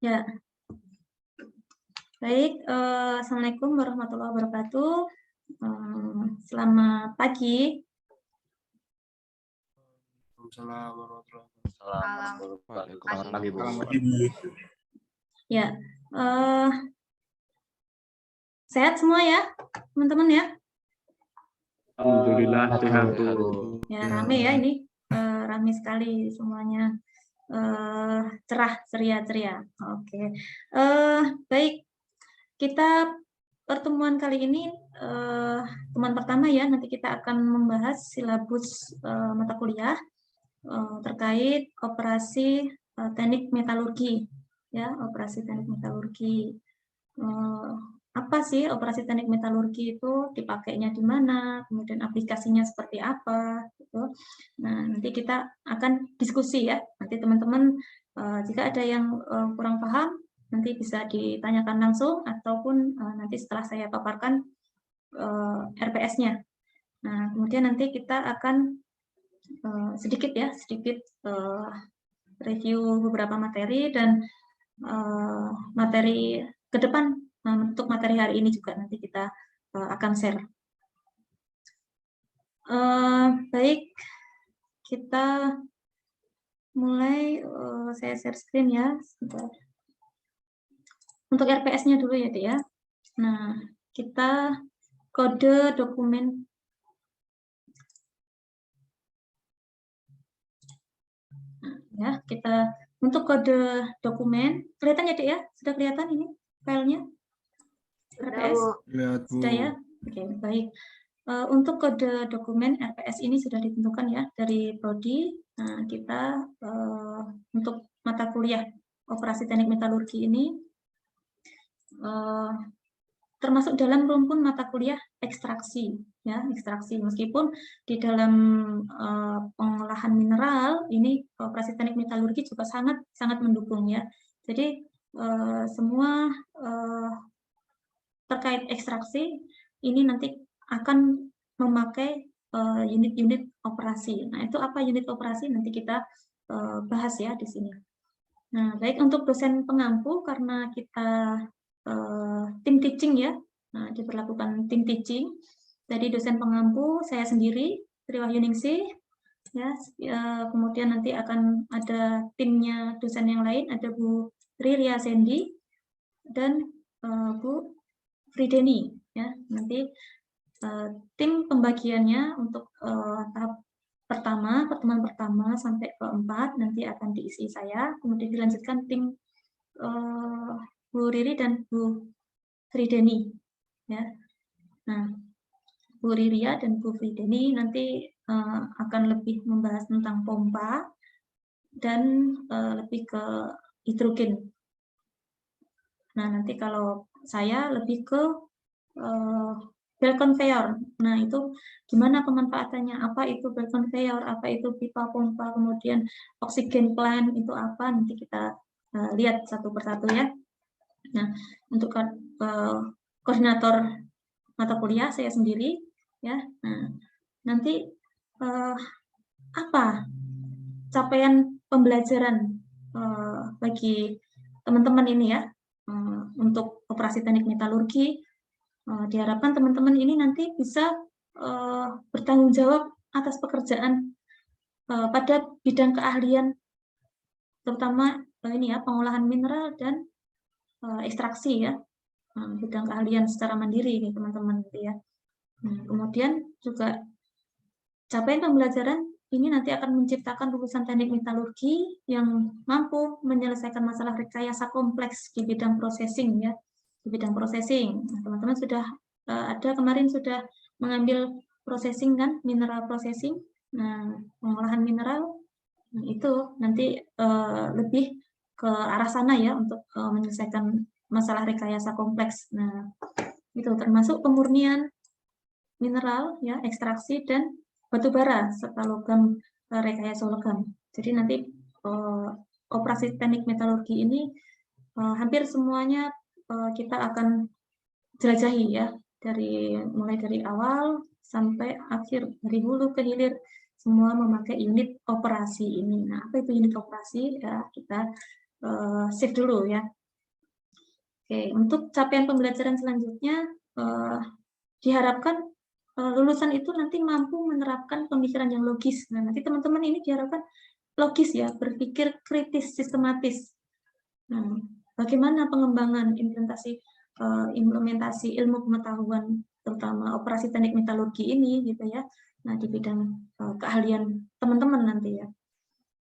Ya, baik. Assalamualaikum warahmatullahi wabarakatuh. Selamat pagi. Assalamualaikum warahmatullahi wabarakatuh. Selamat pagi, Bu. Ya, sehat semua ya, teman-teman ya. Alhamdulillah sehat, Bu. Ya, rame ya ini, rame sekali semuanya. Cerah, ceria. Oke. Baik, kita pertemuan kali ini teman pertama ya, nanti kita akan membahas silabus mata kuliah terkait operasi teknik metalurgi ya, operasi teknik metalurgi. Apa sih operasi teknik metalurgi itu, dipakainya di mana, kemudian aplikasinya seperti apa gitu. Nah, nanti kita akan diskusi ya. Nanti teman-teman jika ada yang kurang paham nanti bisa ditanyakan langsung ataupun nanti setelah saya paparkan RPS-nya. Nah, kemudian nanti kita akan sedikit review beberapa materi dan materi ke depan. Untuk materi hari ini juga nanti kita akan share. Baik, kita mulai. Saya share screen ya. Sebentar. Untuk RPS-nya dulu ya, Dek ya. Nah, kita kode dokumen. Ya, kita untuk kode dokumen, kelihatan ya, Dek ya? Sudah kelihatan ini filenya? RPS? Sudah ya? Oke, baik. Untuk kode dokumen RPS ini sudah ditentukan ya dari Prodi. Nah, kita untuk mata kuliah operasi teknik metalurgi ini termasuk dalam rumpun mata kuliah ekstraksi ya, ekstraksi. Meskipun di dalam pengolahan mineral ini operasi teknik metalurgi juga sangat mendukung ya. Jadi semua terkait ekstraksi ini nanti akan memakai unit-unit operasi. Nah, itu apa unit operasi nanti kita bahas ya di sini. Nah, baik untuk dosen pengampu karena kita tim teaching ya. Nah, diberlakukan tim teaching. Jadi dosen pengampu saya sendiri, Tri Wahyuningsih ya. Kemudian nanti akan ada timnya dosen yang lain, ada Bu Riria Sendi dan Bu Frideni ya. Nanti tim pembagiannya untuk tahap pertama, pertemuan pertama sampai keempat nanti akan diisi saya, kemudian dilanjutkan tim Bu Riri dan Bu Frideni ya. Nah, Bu Riria dan Bu Frideni nanti akan lebih membahas tentang pompa dan lebih ke hidrogen. Nah, nanti kalau saya lebih ke belt conveyor. Nah, itu gimana pemanfaatannya, apa itu belt conveyor, apa itu pipa pompa, kemudian oksigen plant itu apa, nanti kita lihat satu persatu ya. Nah, untuk koordinator mata kuliah saya sendiri ya. Nah, nanti apa capaian pembelajaran bagi teman-teman ini ya untuk operasi teknik metalurgi. Diharapkan teman-teman ini nanti bisa bertanggung jawab atas pekerjaan pada bidang keahlian, terutama ini ya pengolahan mineral dan ekstraksi ya, bidang keahlian secara mandiri ini teman-teman gitu ya. Kemudian juga capaian pembelajaran ini nanti akan menciptakan lulusan teknik metalurgi yang mampu menyelesaikan masalah rekayasa kompleks di bidang processing ya, di bidang processing. Teman-teman sudah ada kemarin sudah mengambil processing kan, mineral processing. Nah, pengolahan mineral itu nanti lebih ke arah sana ya untuk menyelesaikan masalah rekayasa kompleks. Nah, itu termasuk pemurnian mineral ya, ekstraksi dan batu bara serta logam rekayasa logam. Jadi nanti operasi teknik metalurgi ini hampir semuanya kita akan jelajahi ya, mulai dari awal sampai akhir, dari hulu ke hilir semua memakai unit operasi ini. Nah, apa itu unit operasi? Ya, kita save dulu ya. Oke, untuk capaian pembelajaran selanjutnya diharapkan lulusan itu nanti mampu menerapkan pemikiran yang logis. Nah, nanti teman-teman ini diharapkan logis ya, berpikir kritis, sistematis. Nah, bagaimana pengembangan implementasi ilmu pengetahuan, terutama operasi teknik metalurgi ini, gitu ya. Nah, di bidang keahlian teman-teman nanti ya.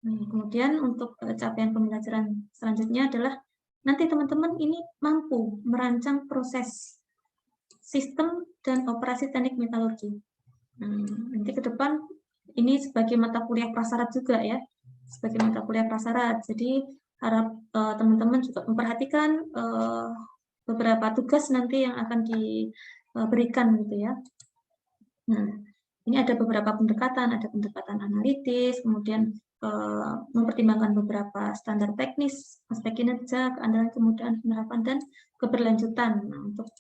Nah, kemudian untuk capaian pembelajaran selanjutnya adalah nanti teman-teman ini mampu merancang proses sistem dan operasi teknik metalurgi. Nanti ke depan ini sebagai mata kuliah prasyarat juga ya, sebagai mata kuliah prasyarat. Jadi harap teman-teman juga memperhatikan beberapa tugas nanti yang akan diberikan gitu ya. Nah, ini ada beberapa pendekatan, ada pendekatan analitis, kemudian mempertimbangkan beberapa standar teknis, aspek kinerja, keandalan, kemudahan penerapan, dan keberlanjutan. Nah, untuk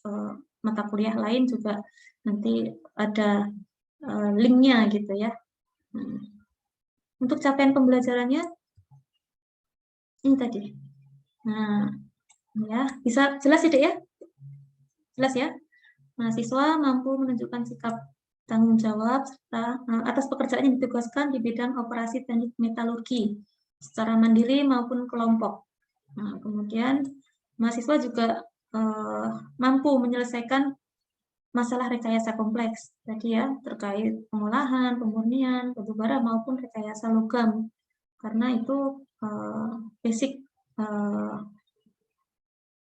mata kuliah lain juga nanti ada linknya gitu ya. Untuk capaian pembelajarannya ini tadi. Nah, ya bisa jelas tidak ya? Jelas ya? Mahasiswa mampu menunjukkan sikap tanggung jawab serta atas pekerjaan yang ditugaskan di bidang operasi teknik metalurgi secara mandiri maupun kelompok. Nah, kemudian mahasiswa juga mampu menyelesaikan masalah rekayasa kompleks tadi ya, terkait pengolahan, pemurnian, batu bara maupun rekayasa logam, karena itu basic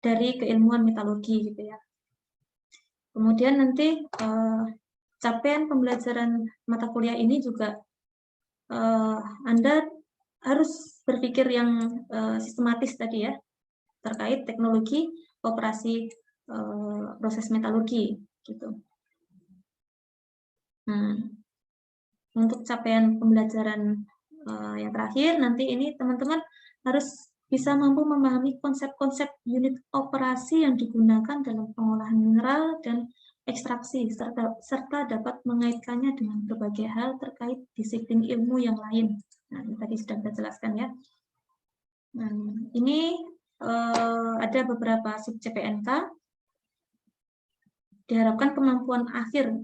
dari keilmuan metalurgi gitu ya. Kemudian nanti capaian pembelajaran mata kuliah ini juga Anda harus berpikir yang sistematis tadi ya, terkait teknologi operasi proses metalurgi gitu. Nah, untuk capaian pembelajaran yang terakhir nanti ini teman-teman harus bisa mampu memahami konsep-konsep unit operasi yang digunakan dalam pengolahan mineral dan ekstraksi, serta dapat mengaitkannya dengan berbagai hal terkait disiplin ilmu yang lain. Nah, ini tadi sudah kita jelaskan ya. Nah, ini ada beberapa sub CPNK. Diharapkan kemampuan akhir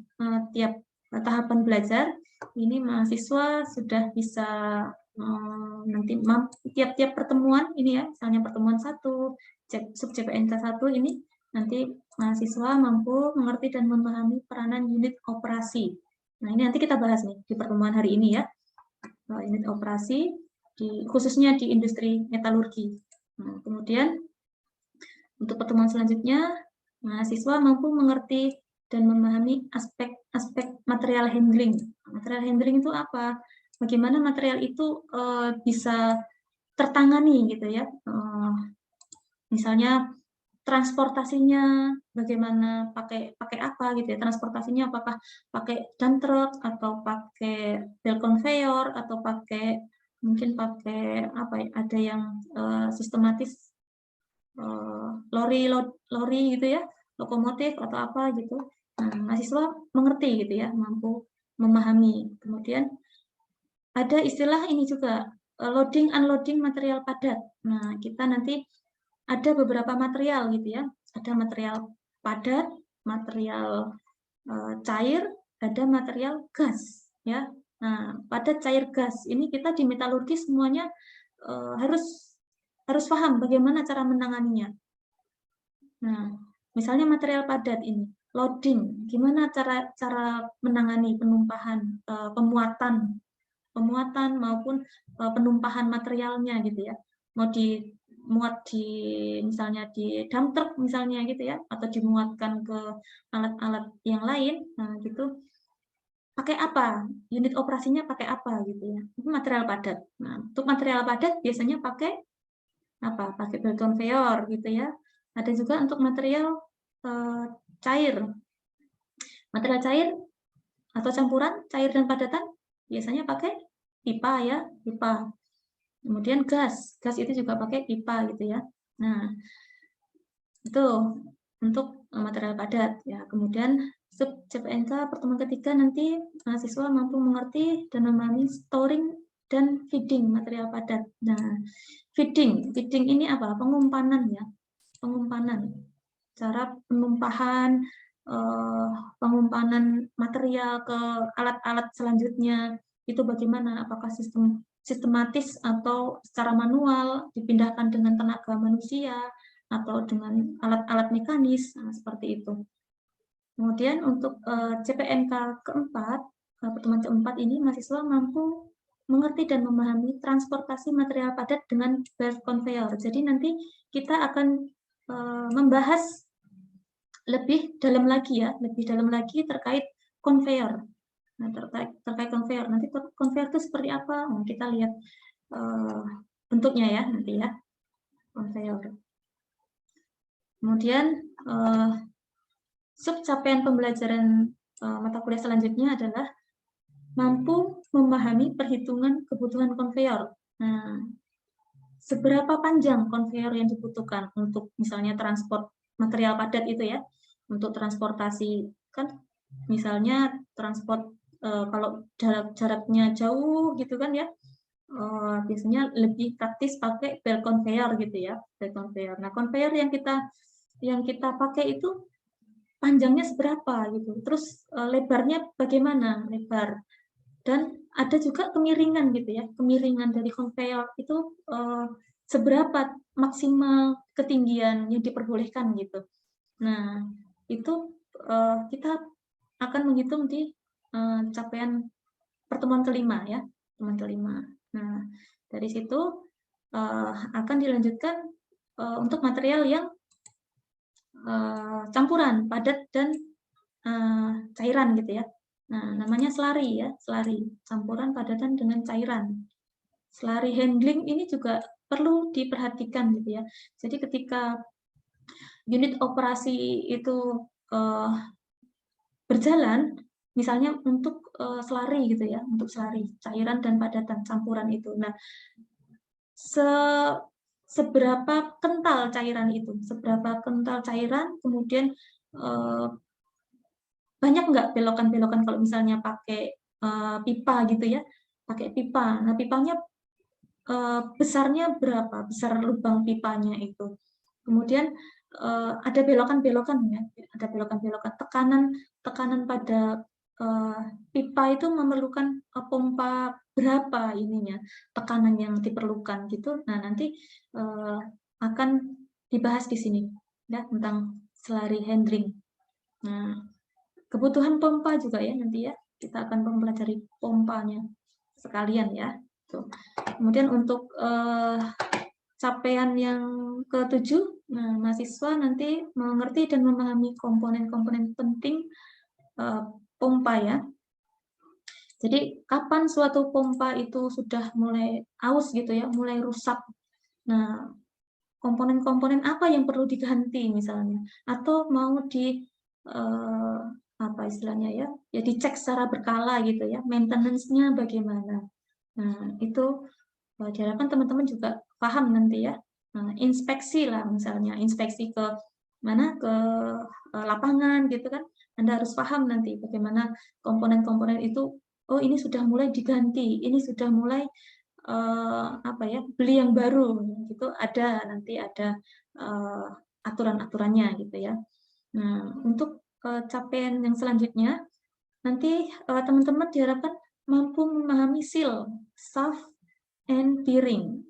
tiap tahapan belajar, ini mahasiswa sudah bisa nanti tiap-tiap pertemuan ini ya, misalnya pertemuan 1, sub CPNK 1 ini, nanti mahasiswa mampu mengerti dan memahami peranan unit operasi. Nah, ini nanti kita bahas nih di pertemuan hari ini ya, unit operasi, khususnya di industri metalurgi. Nah, kemudian untuk pertemuan selanjutnya, mahasiswa mampu mengerti dan memahami aspek-aspek material handling. Material handling itu apa? Bagaimana material itu bisa tertangani gitu ya. Misalnya transportasinya bagaimana, pakai apa gitu ya, transportasinya apakah pakai dump truck atau pakai belt conveyor atau mungkin pakai apa ya, ada yang sistematis lori gitu ya, lokomotif atau apa gitu. Nah, mahasiswa mengerti gitu ya, mampu memahami. Kemudian ada istilah ini juga, loading unloading material padat. Nah, kita nanti ada beberapa material gitu ya, ada material padat, material cair, ada material gas ya. Nah, padat, cair, gas ini kita di metalurgi semuanya harus paham bagaimana cara menanganinya. Nah, misalnya material padat ini, loading, gimana cara menangani penumpahan, pemuatan maupun penumpahan materialnya gitu ya. Mau dimuat misalnya di dump truck misalnya gitu ya, atau dimuatkan ke alat-alat yang lain, nah gitu. Pakai apa? Unit operasinya pakai apa gitu ya. Itu material padat. Nah, untuk material padat biasanya pakai apa? Pakai belt conveyor gitu ya. Ada juga untuk material cair. Material cair atau campuran cair dan padatan biasanya pakai pipa ya, pipa. Kemudian gas itu juga pakai pipa gitu ya. Nah, itu untuk material padat ya. Kemudian sub CPNK pertemuan ketiga nanti mahasiswa mampu mengerti dan memahami storing dan feeding material padat. Nah, feeding ini apa? Pengumpanan ya, pengumpanan. Cara penumpahan, pengumpanan material ke alat-alat selanjutnya itu bagaimana? Apakah sistematis atau secara manual, dipindahkan dengan tenaga manusia atau dengan alat-alat mekanis, nah, seperti itu. Kemudian untuk CPNK keempat, pertemuan keempat ini mahasiswa mampu mengerti dan memahami transportasi material padat dengan belt conveyor. Jadi nanti kita akan membahas lebih dalam lagi ya, lebih dalam lagi terkait conveyor. Nah, terkait conveyor, nanti conveyor itu seperti apa? Nah, kita lihat bentuknya ya nanti ya, conveyor. Kemudian sub capaian pembelajaran mata kuliah selanjutnya adalah mampu memahami perhitungan kebutuhan konveyor. Nah, seberapa panjang konveyor yang dibutuhkan untuk misalnya transport material padat itu ya, untuk transportasi kan, misalnya transport kalau jaraknya jauh gitu kan ya, biasanya lebih praktis pakai belt conveyor gitu ya, belt conveyor. Nah, conveyor yang kita pakai itu panjangnya seberapa gitu, terus lebarnya bagaimana, lebar, dan ada juga kemiringan gitu ya, kemiringan dari conveyor itu seberapa maksimal ketinggian yang diperbolehkan gitu. Nah, itu kita akan menghitung di capaian pertemuan kelima ya, pertemuan kelima. Nah, dari situ akan dilanjutkan untuk material yang campuran padat dan cairan gitu ya. Nah, namanya slurry ya, slurry, campuran padatan dengan cairan. Slurry handling ini juga perlu diperhatikan gitu ya. Jadi ketika unit operasi itu berjalan, misalnya untuk slurry gitu ya, untuk slurry, cairan dan padatan, campuran itu. Nah, seberapa kental cairan itu, seberapa kental cairan, kemudian banyak nggak belokan-belokan kalau misalnya pakai pipa gitu ya, pakai pipa. Nah, pipanya besarnya berapa, besar lubang pipanya itu. Kemudian ada belokan-belokan ya, ada belokan-belokan, tekanan pada pipa itu memerlukan pompa berapa ininya, tekanan yang diperlukan gitu. Nah, nanti akan dibahas di sini ya tentang slurry handling. Nah, kebutuhan pompa juga ya nanti ya, kita akan mempelajari pompanya sekalian ya. Tuh. Kemudian untuk capaian yang ke-7, nah, mahasiswa nanti mengerti dan memahami komponen-komponen penting pompa ya. Jadi kapan suatu pompa itu sudah mulai aus gitu ya, mulai rusak. Nah, komponen-komponen apa yang perlu diganti misalnya, atau mau apa istilahnya ya, ya dicek secara berkala gitu ya, maintenance-nya bagaimana. Nah, itu diharapkan teman-teman juga paham nanti ya. Nah, inspeksi lah misalnya, inspeksi ke mana, ke lapangan gitu kan. Anda harus paham nanti bagaimana komponen-komponen itu, oh ini sudah mulai diganti, ini sudah mulai apa ya, beli yang baru gitu, ada nanti ada aturan-aturannya gitu ya. Nah, untuk capaian yang selanjutnya nanti teman-teman diharapkan mampu memahami seal, shaft, and bearing,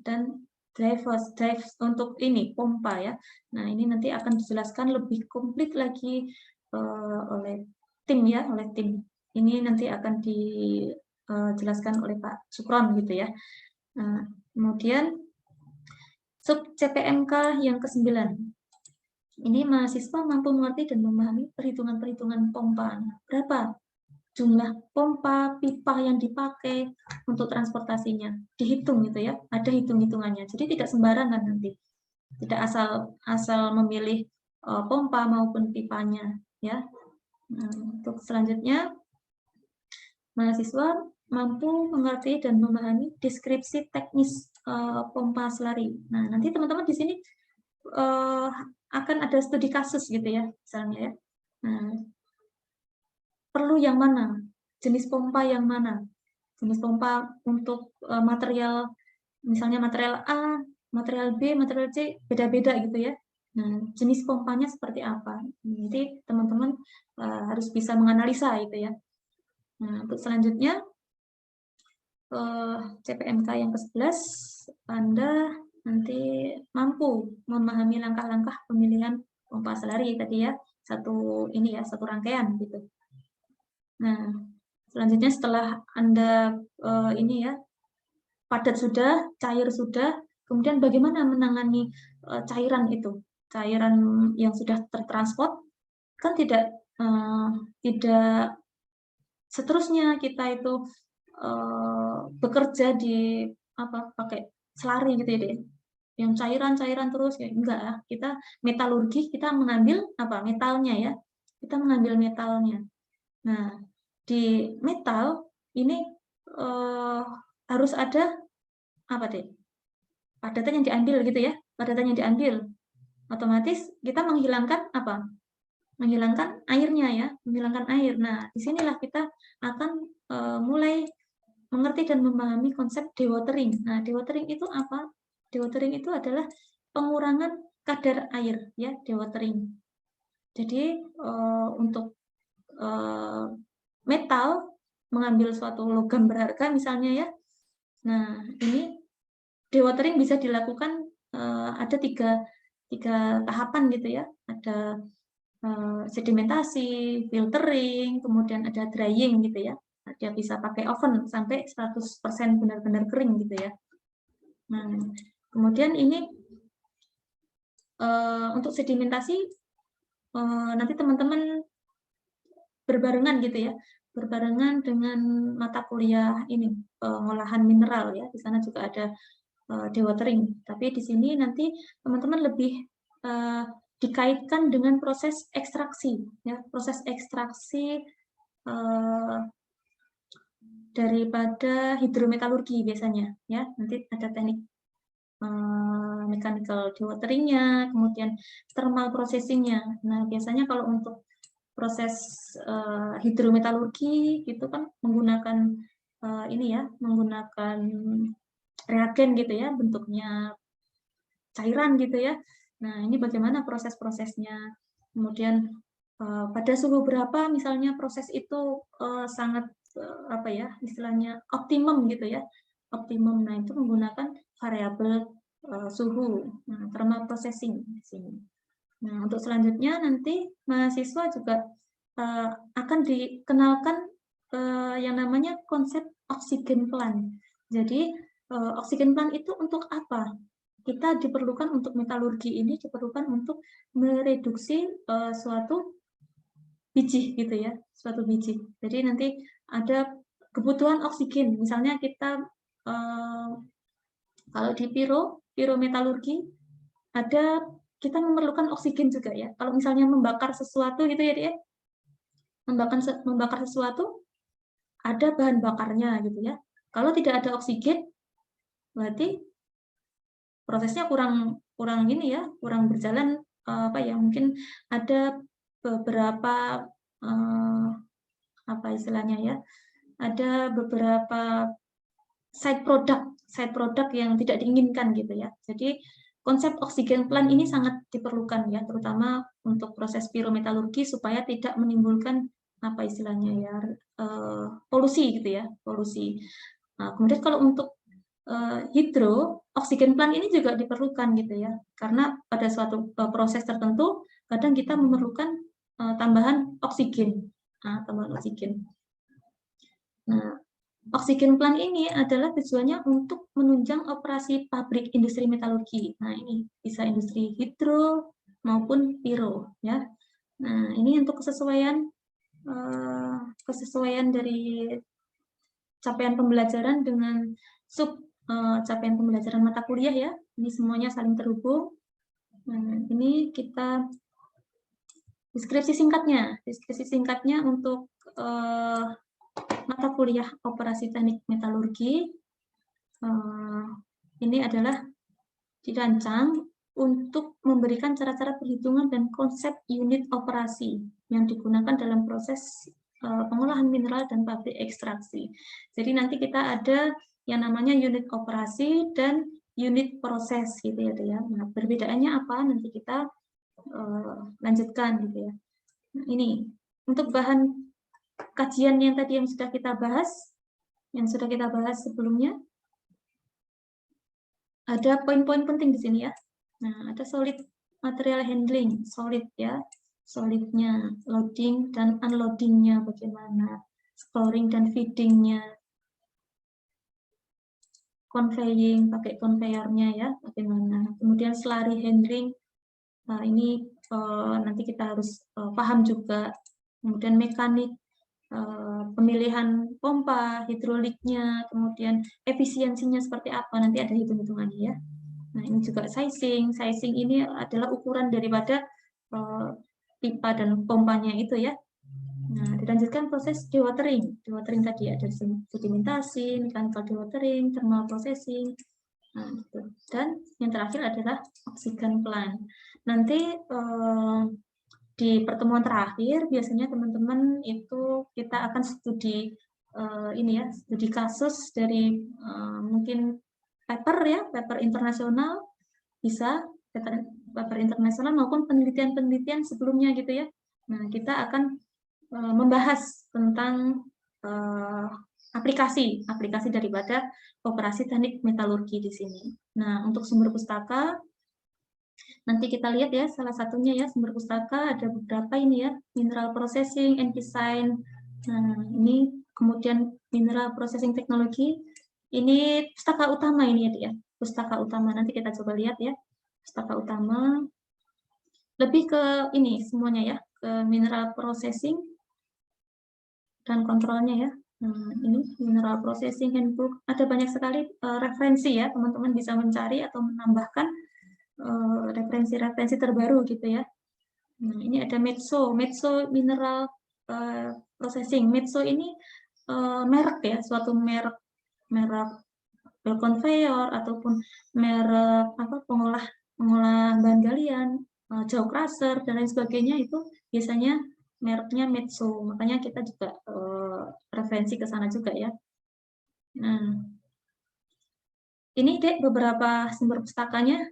dan drive untuk ini pompa ya. Nah, ini nanti akan dijelaskan lebih komplit lagi oleh tim ya, oleh tim. Ini nanti akan dijelaskan oleh Pak Sukron gitu ya. Nah, kemudian sub CPMK yang ke-9. Ini mahasiswa mampu mengerti dan memahami perhitungan-perhitungan pompa. Berapa jumlah pompa, pipa yang dipakai untuk transportasinya. Dihitung gitu ya, ada hitung-hitungannya. Jadi tidak sembarangan nanti. Tidak asal memilih pompa maupun pipanya ya. Nah, untuk selanjutnya mahasiswa mampu mengerti dan memahami deskripsi teknis pompa slurry. Nah, nanti teman-teman di sini akan ada studi kasus gitu ya, misalnya ya. Nah, perlu yang mana? Jenis pompa yang mana? jenis pompa untuk material, misalnya material A, material B, material C, beda-beda gitu ya. Nah, jenis pompanya seperti apa? Nanti teman-teman harus bisa menganalisa itu ya. Nah, untuk selanjutnya CPMK yang ke-11, Anda nanti mampu memahami langkah-langkah pemilihan pompa selari tadi ya, satu rangkaian gitu. Nah, selanjutnya setelah Anda ini ya, padat sudah, cair sudah, kemudian bagaimana menangani cairan itu, cairan yang sudah tertransport, kan tidak seterusnya kita itu bekerja di pakai selari gitu ya, yang cairan terus ya, enggak, kita metalurgi, kita mengambil metalnya ya, kita mengambil metalnya. Nah, di metal ini harus ada padatan yang diambil gitu ya, padatan yang diambil, otomatis kita menghilangkan menghilangkan airnya ya, menghilangkan air. Nah, disinilah kita akan mulai mengerti dan memahami konsep dewatering. Nah, dewatering itu apa? Dewatering itu adalah pengurangan kadar air ya, dewatering. Jadi untuk metal mengambil suatu logam berharga misalnya ya. Nah, ini dewatering bisa dilakukan ada tiga tahapan gitu ya. Ada sedimentasi, filtering, kemudian ada drying gitu ya. Dia bisa pakai oven sampai 100% benar-benar kering gitu ya. Nah, kemudian ini untuk sedimentasi nanti teman-teman berbarengan gitu ya, berbarengan dengan mata kuliah ini pengolahan mineral ya. Di sana juga ada dewatering. Tapi di sini nanti teman-teman lebih dikaitkan dengan proses ekstraksi ya, proses ekstraksi daripada hidrometalurgi biasanya ya. Nanti ada teknik mechanical dewateringnya, kemudian thermal processingnya. Nah, biasanya kalau untuk proses hidrometalurgi itu kan menggunakan menggunakan reagen gitu ya, bentuknya cairan gitu ya. Nah, ini bagaimana proses-prosesnya. Kemudian pada suhu berapa misalnya proses itu sangat istilahnya optimum gitu ya. Optimum. Nah, itu menggunakan variabel suhu. Nah, thermal processing di sini. Nah, untuk selanjutnya nanti mahasiswa juga akan dikenalkan yang namanya konsep oksigen plant. Jadi oksigen plant itu untuk apa? Kita diperlukan untuk metalurgi ini diperlukan untuk mereduksi suatu biji gitu ya, suatu biji. Jadi nanti ada kebutuhan oksigen. Misalnya kita kalau di pirometalurgi kita memerlukan oksigen juga ya. Kalau misalnya membakar sesuatu gitu ya dia, membakar sesuatu ada bahan bakarnya gitu ya. Kalau tidak ada oksigen, berarti prosesnya kurang berjalan mungkin ada beberapa istilahnya ya, ada beberapa side product yang tidak diinginkan gitu ya. Jadi konsep oksigen plant ini sangat diperlukan ya, terutama untuk proses pirometalurgi supaya tidak menimbulkan polusi gitu ya, polusi. Nah, kemudian kalau untuk hidro, oksigen plant ini juga diperlukan gitu ya, karena pada suatu proses tertentu kadang kita memerlukan tambahan oksigen. Nah, oksigen plant ini adalah tujuannya untuk menunjang operasi pabrik industri metalurgi. Nah, ini bisa industri hidro maupun piro ya. Nah, ini untuk kesesuaian dari capaian pembelajaran dengan capaian pembelajaran mata kuliah ya. Ini semuanya saling terhubung. Nah, ini kita deskripsi singkatnya untuk mata kuliah operasi teknik metalurgi ini adalah dirancang untuk memberikan cara-cara perhitungan dan konsep unit operasi yang digunakan dalam proses pengolahan mineral dan pabrik ekstraksi. Jadi nanti kita ada yang namanya unit operasi dan unit proses gitu ya. Nah, perbedaannya apa? Nanti kita lanjutkan gitu ya. Nah, ini untuk bahan kajian yang tadi yang sudah kita bahas sebelumnya, ada poin-poin penting di sini ya. Nah, ada solid material handling, solid ya, solidnya, loading dan unloadingnya bagaimana, storing dan feedingnya, conveying, pakai conveyornya ya, bagaimana. Kemudian slurry handling, nah ini nanti kita harus paham juga. Kemudian mekanik, pemilihan pompa, hidroliknya, kemudian efisiensinya seperti apa, nanti ada hitung-hitungannya ya. Nah ini juga sizing ini adalah ukuran daripada pipa dan pompanya itu ya. Nah dilanjutkan proses dewatering tadi ada sedimentasi, mechanical dewatering, thermal processing. Nah, gitu. Dan yang terakhir adalah oksigen plant. Nanti di pertemuan terakhir biasanya teman-teman itu kita akan studi ini ya, studi kasus dari mungkin paper internasional bisa, paper internasional maupun penelitian-penelitian sebelumnya gitu ya. Nah, kita akan membahas tentang aplikasi daripada operasi teknik metalurgi di sini. Nah, untuk sumber pustaka nanti kita lihat ya, salah satunya ya sumber pustaka ada beberapa ini ya, mineral processing and design. Nah, ini kemudian mineral processing teknologi. Ini pustaka utama ini ya, pustaka utama. Nanti kita coba lihat ya. Pustaka utama lebih ke ini semuanya ya, ke mineral processing dan kontrolnya ya. Nah, ini mineral processing handbook. Ada banyak sekali referensi ya, teman-teman bisa mencari atau menambahkan referensi-referensi terbaru gitu ya. Nah, ini ada Metso mineral processing. Metso ini merek ya, suatu merek conveyor ataupun merek pengolah bahan galian, jaw crusher dan lain sebagainya, itu biasanya mereknya Metso. Makanya kita juga referensi ke sana juga ya. Nah, ini dek beberapa sumber pustakanya.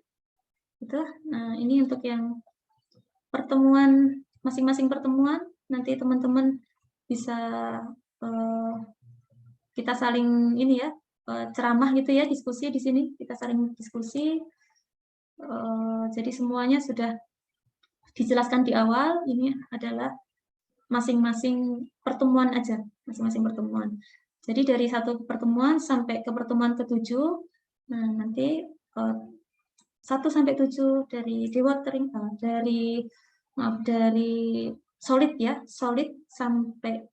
Gitu. Nah, ini untuk yang pertemuan, masing-masing pertemuan, nanti teman-teman bisa kita saling ini ya, ceramah gitu ya, diskusi di sini, kita saling diskusi. Jadi semuanya sudah dijelaskan di awal, ini adalah masing-masing pertemuan aja, masing-masing pertemuan. Jadi dari satu pertemuan sampai ke pertemuan ke-7, nah nanti 1 sampai 7 dari dewatering, dari solid ya, solid sampai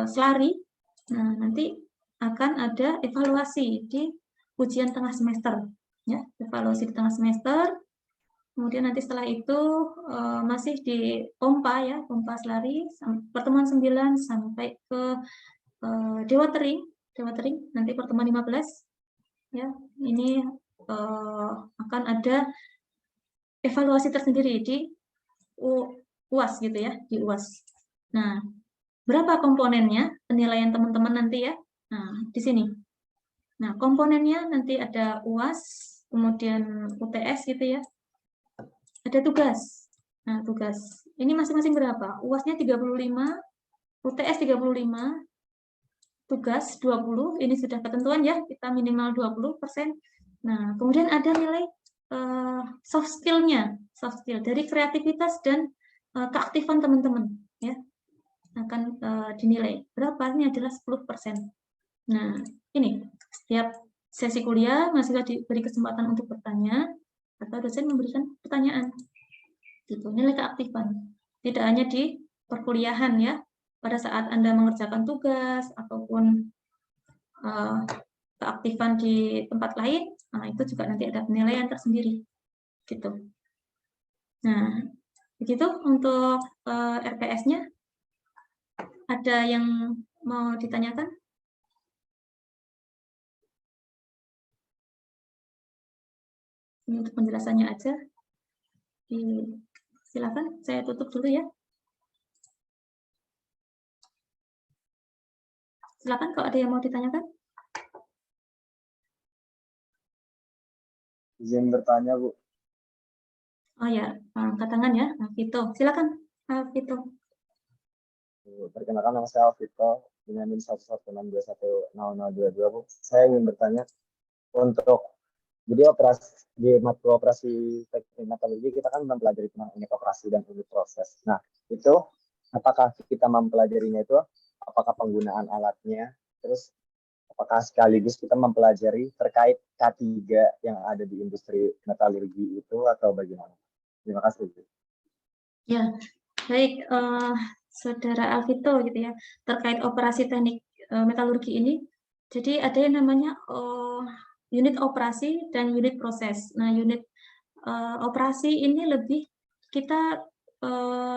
slurry. Nah, nanti akan ada evaluasi di ujian tengah semester ya, evaluasi di tengah semester. Kemudian nanti setelah itu masih di pompa ya, pompa slurry pertemuan 9 sampai ke dewatering nanti pertemuan 15 ya. Ini akan ada evaluasi tersendiri di UAS gitu ya, di UAS. Nah, berapa komponennya penilaian teman-teman nanti ya? Nah, di sini. Nah, komponennya nanti ada UAS, kemudian UTS gitu ya. Ada tugas. Nah, tugas. Ini masing-masing berapa? UAS-nya 35, UTS 35, tugas 20, ini sudah ketentuan ya, kita minimal 20%. Nah, kemudian ada nilai soft skill-nya, soft skill dari kreativitas dan keaktifan teman-teman ya, akan dinilai. Berapa? Ini adalah 10%. Nah, ini setiap sesi kuliah mahasiswa diberi kesempatan untuk bertanya atau dosen memberikan pertanyaan. Gitu, nilai keaktifan. Tidak hanya di perkuliahan ya, pada saat Anda mengerjakan tugas ataupun keaktifan di tempat lain, nah itu juga nanti ada penilaian tersendiri. Gitu. Nah, begitu untuk RPS-nya. Ada yang mau ditanyakan? Ini untuk penjelasannya aja. Silakan, saya tutup dulu ya. Silakan kalau ada yang mau ditanyakan. Izin bertanya, Bu. Oh ya, angkat tangan ya, Vito. Silakan, Vito. Perkenalkan, nama saya Alvito, dengan NIM 116210022, Bu. Saya ingin bertanya, untuk jadi di matkul operasi teknik metalurgi kita kan mempelajari tentang unit operasi dan unit proses. Nah, itu apakah kita mempelajarinya itu, apakah penggunaan alatnya, terus apakah sekaligus kita mempelajari terkait K3 yang ada di industri metalurgi itu atau bagaimana? Terima kasih. Ya, baik, Saudara Alvito gitu ya, terkait operasi teknik metalurgi ini. Jadi ada yang namanya unit operasi dan unit proses. Nah, unit operasi ini kita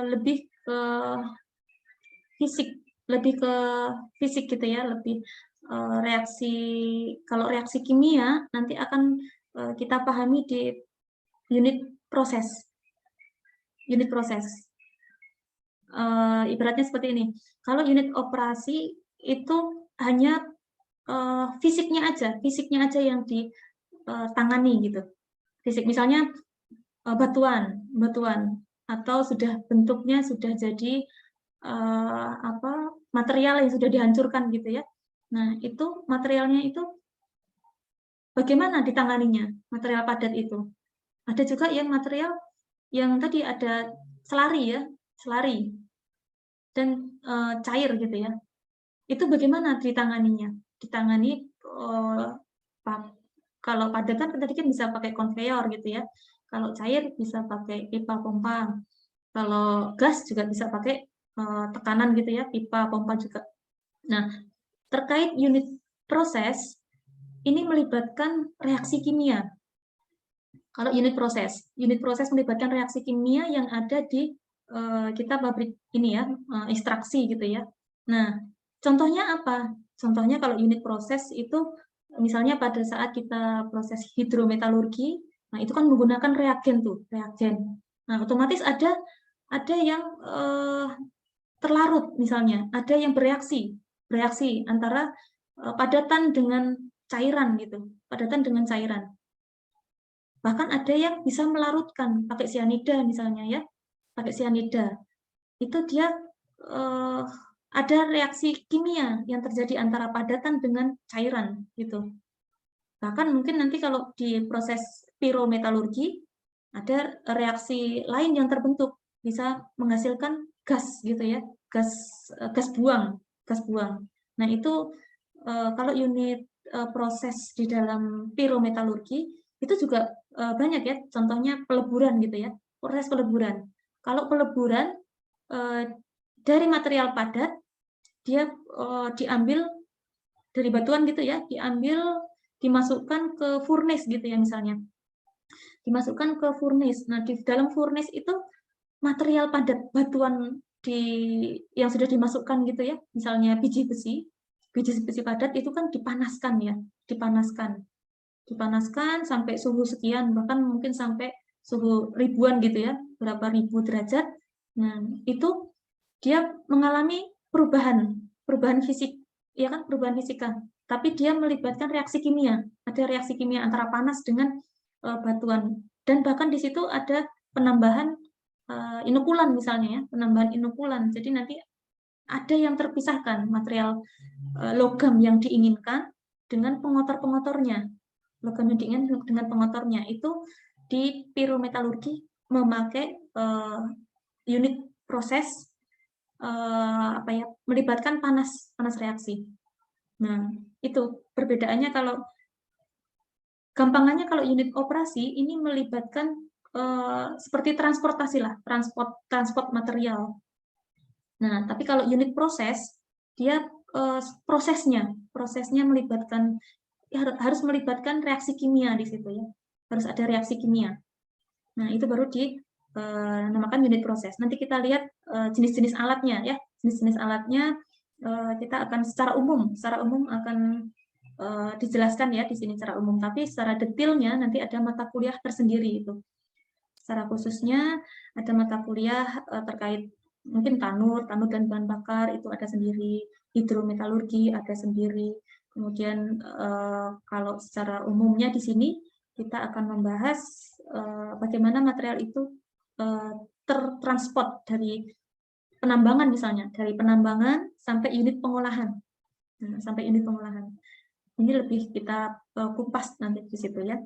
lebih ke fisik gitu ya, lebih kalau reaksi kimia nanti akan kita pahami di unit proses. Unit proses. Ibaratnya seperti ini. Kalau unit operasi itu hanya fisiknya aja yang ditangani gitu. Fisik misalnya batuan atau bentuknya sudah jadi material yang sudah dihancurkan gitu ya. Nah, itu materialnya itu bagaimana ditanganinya, material padat itu. Ada juga yang material yang tadi ada selari dan cair gitu ya. Itu bagaimana ditanganinya? Ditangani kalau padat kan tadi kan bisa pakai konveyor gitu ya. Kalau cair bisa pakai pipa pompa. Kalau gas juga bisa pakai tekanan gitu ya, pipa pompa juga. Nah, terkait unit proses ini melibatkan reaksi kimia. Kalau unit proses melibatkan reaksi kimia yang ada di kita pabrik ini ya, ekstraksi gitu ya. Nah, contohnya apa? Contohnya kalau unit proses itu misalnya pada saat kita proses hidrometalurgi, nah itu kan menggunakan reagen. Nah, otomatis ada yang terlarut misalnya, ada yang bereaksi antara padatan dengan cairan gitu, Bahkan ada yang bisa melarutkan pakai sianida misalnya ya, pakai sianida. Itu dia ada reaksi kimia yang terjadi antara padatan dengan cairan gitu. Bahkan mungkin nanti kalau di proses pirometalurgi ada reaksi lain yang terbentuk, bisa menghasilkan gas gitu ya, gas buang. Nah, itu kalau unit proses di dalam pirometalurgi itu juga banyak ya, contohnya peleburan gitu ya, proses peleburan. Kalau peleburan dari material padat dia diambil dari batuan gitu ya, dimasukkan ke furnace gitu ya misalnya. Dimasukkan ke furnace. Nah, di dalam furnace itu material padat batuan yang sudah dimasukkan gitu ya, misalnya biji besi padat itu kan dipanaskan ya, dipanaskan sampai suhu sekian, bahkan mungkin sampai suhu ribuan gitu ya, berapa ribu derajat. Nah, itu dia mengalami perubahan fisik, ya kan, perubahan fisika. Tapi dia melibatkan reaksi kimia, ada reaksi kimia antara panas dengan batuan, dan bahkan di situ ada penambahan inokulan misalnya ya, penambahan inokulan. Jadi nanti ada yang terpisahkan material logam yang diinginkan dengan pengotor-pengotornya. Logam yang diinginkan dengan pengotornya itu di pirometalurgi memakai unit proses melibatkan panas reaksi. Nah, itu perbedaannya. Kalau gampangannya kalau unit operasi ini melibatkan seperti transportasi lah, transport material. Nah, tapi kalau unit proses dia prosesnya melibatkan harus melibatkan reaksi kimia di situ ya. Harus ada reaksi kimia. Nah, itu baru dinamakan unit proses. Nanti kita lihat jenis-jenis alatnya ya. Jenis-jenis alatnya kita akan secara umum akan dijelaskan ya di sini secara umum, tapi secara detailnya nanti ada mata kuliah tersendiri itu. Secara khususnya ada mata kuliah terkait mungkin tanur dan bahan bakar itu ada sendiri, hidrometalurgi ada sendiri. Kemudian kalau secara umumnya di sini kita akan membahas bagaimana material itu tertransport dari penambangan misalnya, dari penambangan sampai unit pengolahan. Nah, sampai unit pengolahan. Ini lebih kita kupas nanti di situ ya.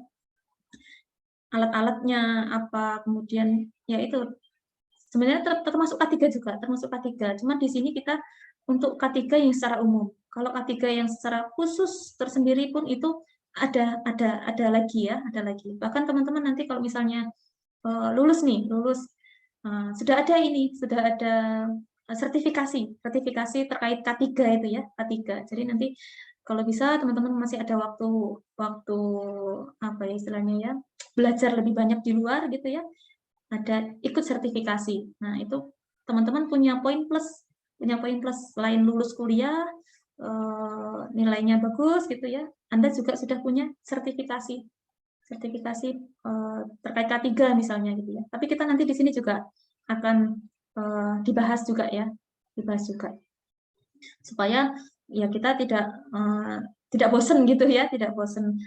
Alat-alatnya apa, kemudian ya itu sebenarnya termasuk K3 juga, termasuk K3. Cuma di sini kita untuk K3 yang secara umum. Kalau K3 yang secara khusus tersendiri pun itu ada lagi ya, ada lagi. Bahkan teman-teman nanti kalau misalnya lulus sudah ada sertifikasi terkait K3 itu ya, K3. Jadi nanti kalau bisa teman-teman masih ada waktu apa ya istilahnya ya, belajar lebih banyak di luar gitu ya, ada ikut sertifikasi. Nah, itu teman-teman punya poin plus selain lulus kuliah nilainya bagus gitu ya, Anda juga sudah punya sertifikasi terkait K3 misalnya gitu ya. Tapi kita nanti di sini juga akan dibahas juga supaya ya kita tidak bosen gitu ya, tidak bosen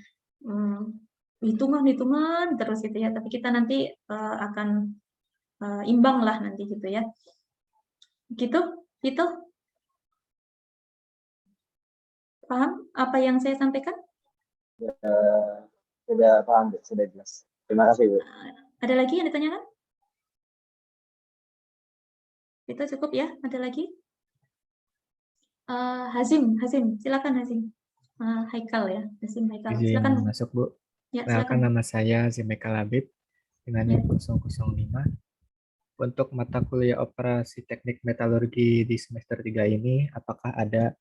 hitungan terus gitu ya. Tapi kita nanti akan imbang lah nanti gitu ya. Gitu paham apa yang saya sampaikan? Sudah paham, sudah jelas. Terima kasih, Bu. Ada lagi yang ditanyakan? Itu cukup ya. Ada lagi? Hazim, silakan Hazim. Haikal ya, Hazim Haikal. Izin Silakan. masuk, Bu. Ya, Perkenalkan, silakan. nama saya Zimeka Labib dengan Ya. NIM 005. Untuk mata kuliah operasi teknik metalurgi di semester 3 ini, apakah ada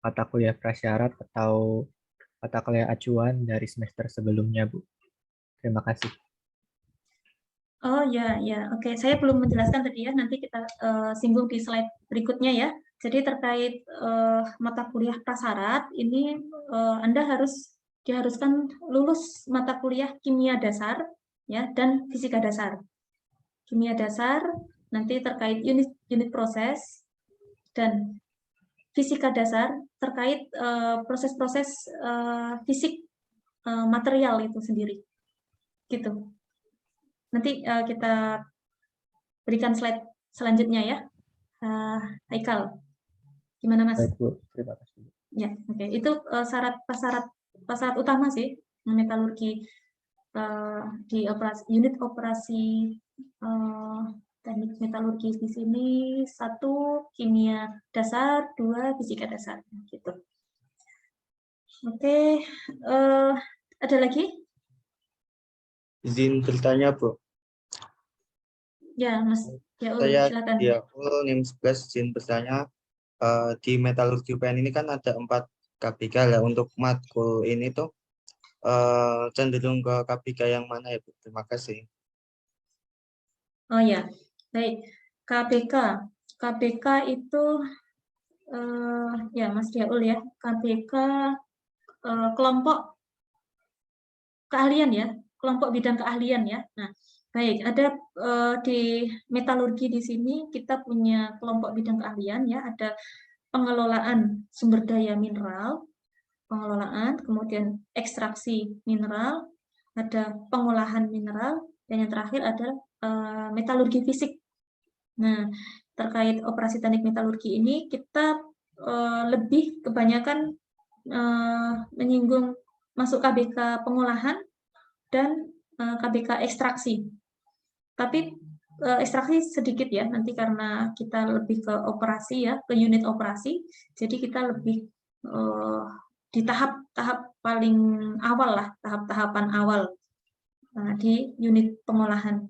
mata kuliah prasyarat atau mata kuliah acuan dari semester sebelumnya, Bu? Terima kasih. Oh ya, oke. Saya belum menjelaskan tadi ya. Nanti kita singgung di slide berikutnya ya. Jadi terkait mata kuliah prasyarat ini Anda diharuskan lulus mata kuliah kimia dasar ya dan fisika dasar. Kimia dasar nanti terkait unit proses dan fisika dasar terkait proses-proses fisik material itu sendiri. Gitu. Nanti kita berikan slide selanjutnya ya. Haikal, gimana Mas? Baik, Bu. Terima kasih. Ya, oke. Itu syarat utama sih metalurgi di unit operasi teknik metalurgi di sini 1 kimia dasar, 2 fisika dasar gitu. Oke, ada lagi? Izin bertanya, Bu. Ya, Mas. Ya, Saya silakan. di aku NIM 11 izin bertanya, di metalurgi UPN ini kan ada 4 KPK ya. Untuk matkul ini tuh cenderung ke KPK yang mana ya, Bu? Terima kasih. Oh ya, baik. KPK itu ya Mas Diaul ya, KPK kelompok keahlian ya, kelompok bidang keahlian ya. Nah, baik, ada di metalurgi di sini kita punya kelompok bidang keahlian ya, ada pengelolaan sumber daya mineral, kemudian ekstraksi mineral, ada pengolahan mineral, dan yang terakhir ada metalurgi fisik. Nah, terkait operasi teknik metalurgi ini kita lebih kebanyakan menyinggung masuk KBK pengolahan dan KBK ekstraksi. Tapi ekstraksi sedikit ya, nanti karena kita lebih ke operasi ya, ke unit operasi, jadi kita lebih di tahap paling awal lah, tahap-tahapan awal di unit pengolahan,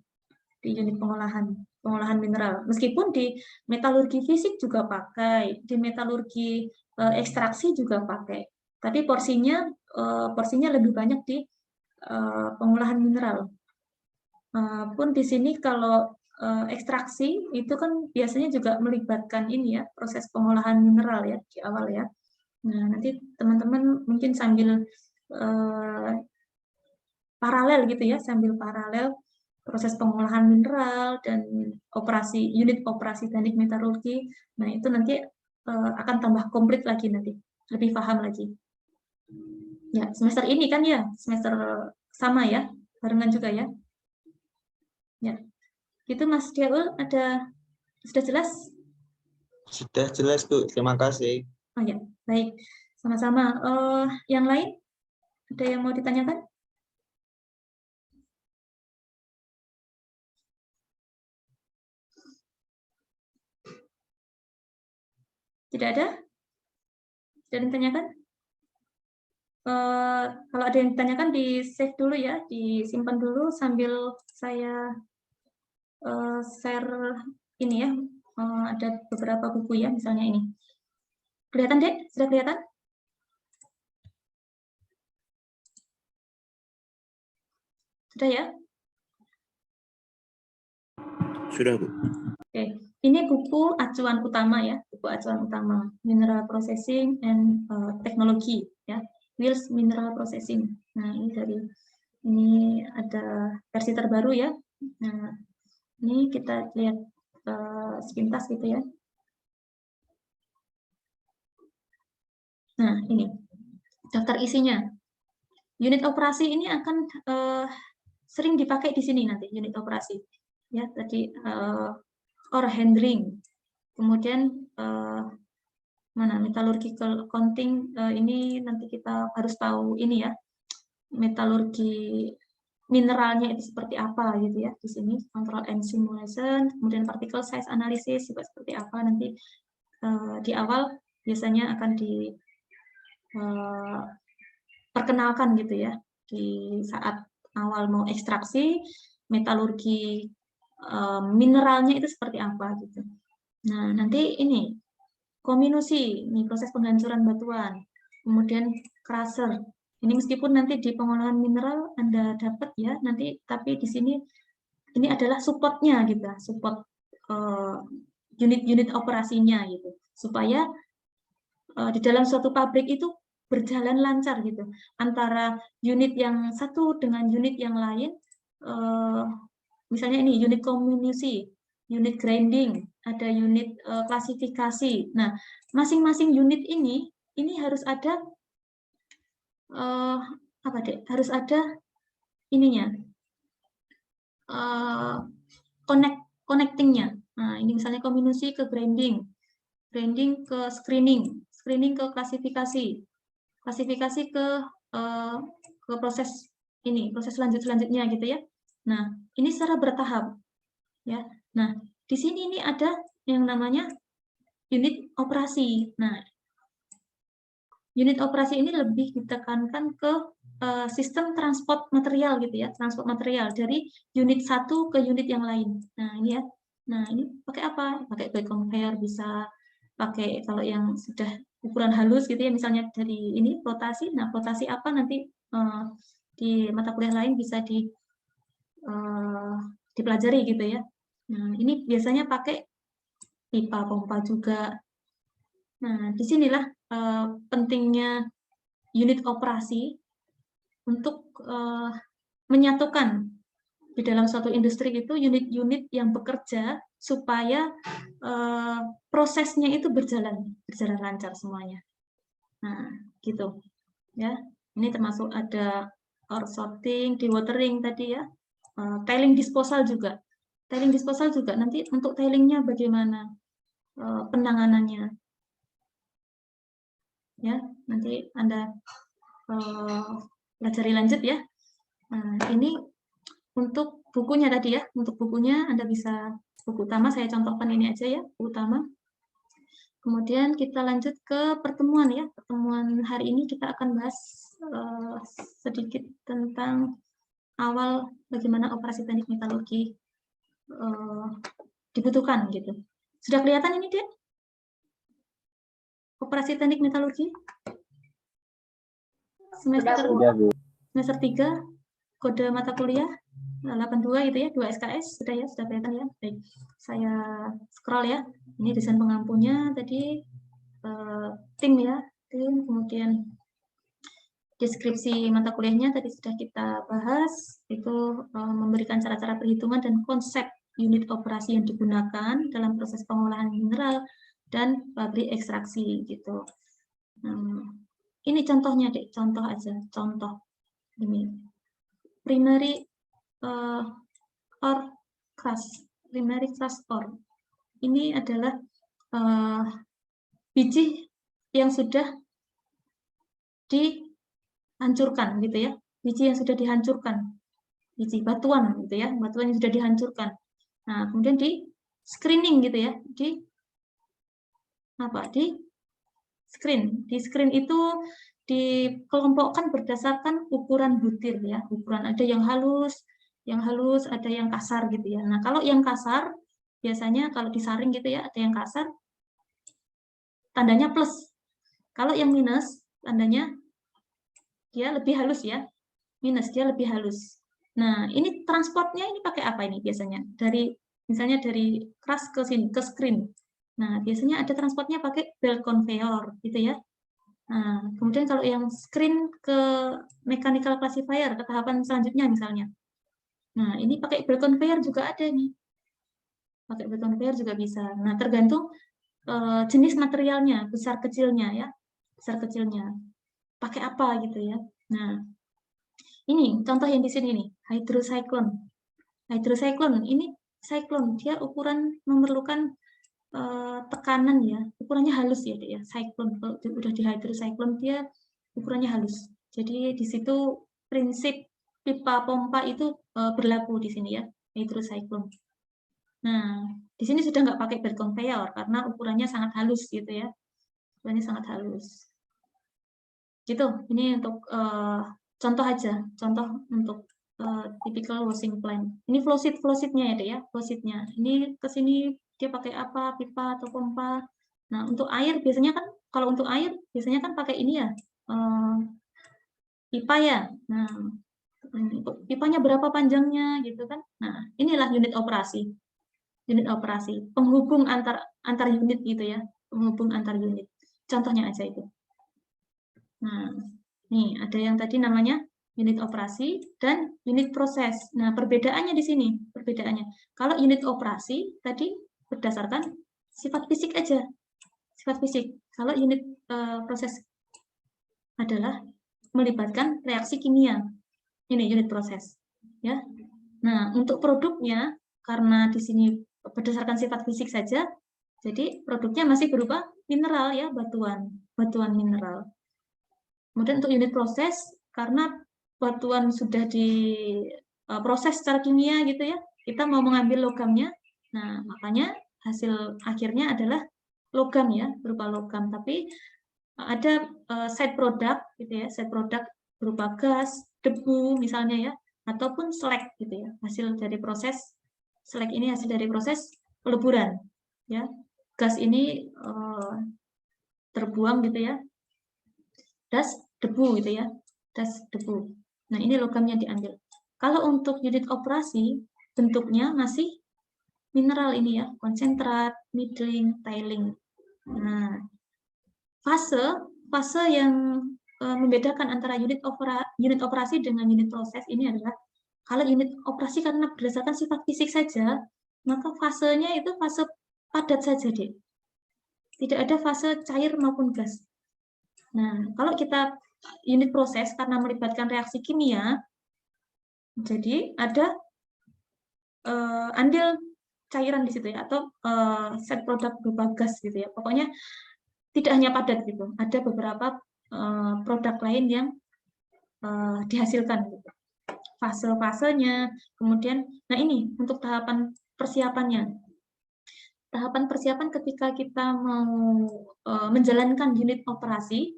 pengolahan mineral. Meskipun di metalurgi fisik juga pakai, di metalurgi ekstraksi juga pakai, tapi porsinya lebih banyak di pengolahan mineral. Pun di sini kalau ekstraksi itu kan biasanya juga melibatkan ini ya, proses pengolahan mineral ya di awal ya. Nah, nanti teman-teman mungkin sambil paralel gitu ya, sambil paralel proses pengolahan mineral dan unit operasi teknik metalurgi. Nah, itu nanti akan tambah komplit lagi nanti, lebih paham lagi. Ya, semester ini kan ya, semester sama ya, barengan juga ya. Ya, itu Mas Diaul sudah jelas? Sudah jelas, Bu. Terima kasih. Oh ya, baik. Sama-sama. Yang lain? Ada yang mau ditanyakan? Tidak ada? Tidak ada yang ditanyakan? Kalau ada yang ditanyakan, di-save dulu ya, disimpan dulu sambil saya share ini ya. Ada beberapa buku ya, misalnya ini. Kelihatan, Dek? Sudah kelihatan? Sudah ya? Sudah, Bu. Oke, ini buku acuan utama ya, buku acuan utama Mineral Processing and Technology ya, Wills Mineral Processing. Nah, ini ada versi terbaru ya. Nah, ini kita lihat sepintas gitu ya. Nah, ini daftar isinya. Unit operasi ini akan sering dipakai di sini nanti, unit operasi. Ya, tadi ore handling. Kemudian mana metallurgical accounting, ini nanti kita harus tahu ini ya, metalurgi mineralnya itu seperti apa gitu ya di sini, control and simulation, kemudian particle size analysis juga seperti apa nanti di awal biasanya akan perkenalkan gitu ya di saat awal mau ekstraksi metalurgi mineralnya itu seperti apa gitu. Nah, nanti ini kominusi, ini proses penghancuran batuan, kemudian crusher. Ini meskipun nanti di pengolahan mineral Anda dapat ya nanti, tapi di sini ini adalah supportnya gitu, support unit-unit operasinya gitu, supaya di dalam suatu pabrik itu berjalan lancar gitu, antara unit yang satu dengan unit yang lain. Misalnya ini unit kominusi, unit grinding, ada unit klasifikasi. Nah, masing-masing unit ini harus ada apa deh? Harus ada ininya, connectingnya. Nah, ini misalnya kominusi ke grinding, grinding ke screening, screening ke klasifikasi, klasifikasi ke proses ini, proses selanjutnya gitu ya. Nah, ini secara bertahap ya. Nah, di sini ini ada yang namanya unit operasi. Nah, unit operasi ini lebih ditekankan ke sistem transport material gitu ya, transport material dari unit satu ke unit yang lain. Nah, ini ya. Nah, ini pakai apa? Pakai by conveyor, bisa pakai kalau yang sudah ukuran halus gitu ya, misalnya dari ini flotasi. Nah, flotasi apa nanti di mata kuliah lain bisa dipelajari gitu ya. Nah, ini biasanya pakai pipa pompa juga. Nah, disinilah pentingnya unit operasi untuk menyatukan di dalam suatu industri itu unit-unit yang bekerja supaya prosesnya itu berjalan lancar semuanya. Nah, gitu ya. Ini termasuk ada ore sorting, dewatering tadi ya, tailing disposal juga. Tailing disposal juga nanti untuk tailingnya bagaimana penanganannya. Ya, nanti Anda pelajari lanjut ya. Nah, ini untuk bukunya tadi ya, untuk bukunya Anda bisa, buku utama saya contohkan ini aja ya, buku utama. Kemudian kita lanjut ke pertemuan ya. Pertemuan hari ini kita akan bahas sedikit tentang awal bagaimana operasi teknik metalurgi dibutuhkan gitu. Sudah kelihatan ini dia? Operasi teknik metalurgi? Semester 3, kode mata kuliah 82 itu ya, 2 SKS, sudah ya, sudah kelihatan ya. Baik, saya scroll ya. Ini desain pengampunya tadi, tim ya, tim, kemudian Deskripsi mata kuliahnya tadi sudah kita bahas, itu memberikan cara-cara perhitungan dan konsep unit operasi yang digunakan dalam proses pengolahan mineral dan pabrik ekstraksi gitu. Ini contohnya, Dek, contoh aja, contoh ini. Primary ore crust, primary crust ore. Ini adalah biji yang sudah dihancurkan gitu ya, biji yang sudah dihancurkan, biji batuan gitu ya, batuan yang sudah dihancurkan. Nah, kemudian di screening gitu ya, di screen itu dikelompokkan berdasarkan ukuran butir ya, ukuran ada yang halus, ada yang kasar gitu ya. Nah, kalau yang kasar biasanya kalau disaring gitu ya, ada yang kasar tandanya plus. Kalau yang minus tandanya dia lebih halus ya, minus dia lebih halus. Nah, ini transportnya ini pakai apa ini biasanya? Misalnya dari crust ke sini, ke screen. Nah, biasanya ada transportnya pakai belt conveyor gitu ya. Nah, kemudian kalau yang screen ke mechanical classifier, ke tahapan selanjutnya misalnya. Nah, ini pakai belt conveyor juga ada nih. Pakai belt conveyor juga bisa. Nah, tergantung jenis materialnya, besar kecilnya ya. Besar kecilnya. Pakai apa gitu ya. Nah, ini contoh yang di sini nih, hydrocyclone. Hydrocyclone ini cyclone, dia ukuran memerlukan tekanan ya, ukurannya halus ya, ya. Cyclone kalau udah di hydrocyclone dia ukurannya halus. Jadi di situ prinsip pipa pompa itu berlaku di sini ya, hydrocyclone. Nah, di sini sudah nggak pakai belt conveyor karena ukurannya sangat halus gitu ya, ukurannya sangat halus. Gitu, ini untuk contoh aja, contoh untuk typical washing plant. Ini flowsheet-nya ya, Dek ya, flowsheet-nya. Ini ke sini dia pakai apa, pipa atau pompa. Nah, untuk air biasanya kan, kalau untuk air biasanya kan pakai ini ya, pipa ya. Nah, pipanya berapa panjangnya gitu kan. Nah, inilah unit operasi. Unit operasi, penghubung antar unit gitu ya, penghubung antar unit. Contohnya aja itu. Nah, nih ada yang tadi namanya unit operasi dan unit proses. Nah, perbedaannya di sini, perbedaannya. Kalau unit operasi tadi berdasarkan sifat fisik aja, sifat fisik. Kalau unit proses adalah melibatkan reaksi kimia. Ini unit proses, ya. Nah, untuk produknya karena di sini berdasarkan sifat fisik saja, jadi produknya masih berupa mineral ya, batuan mineral. Kemudian untuk unit proses, karena batuan sudah diproses secara kimia gitu ya, kita mau mengambil logamnya, nah makanya hasil akhirnya adalah logam ya, berupa logam. Tapi ada side product gitu ya, side product berupa gas, debu misalnya ya, ataupun slag gitu ya, hasil dari proses slag ini hasil dari proses peleburan ya. Gas ini terbuang gitu ya, das debu gitu ya, das debu. Nah, ini logamnya diambil. Kalau untuk unit operasi, bentuknya masih mineral ini ya, konsentrat, middling, tiling. Nah, fase yang membedakan antara unit operasi dengan unit proses ini adalah kalau unit operasi karena berdasarkan sifat fisik saja, maka fasenya itu fase padat saja, Dek. Tidak ada fase cair maupun gas. Nah, kalau kita unit proses karena melibatkan reaksi kimia, jadi ada andil cairan di situ ya, atau set produk berupa gas gitu ya. Pokoknya tidak hanya padat gitu, ada beberapa produk lain yang dihasilkan gitu. Fase-fasenya, kemudian, nah ini untuk tahapan persiapannya. Tahapan persiapan ketika kita mau menjalankan unit operasi,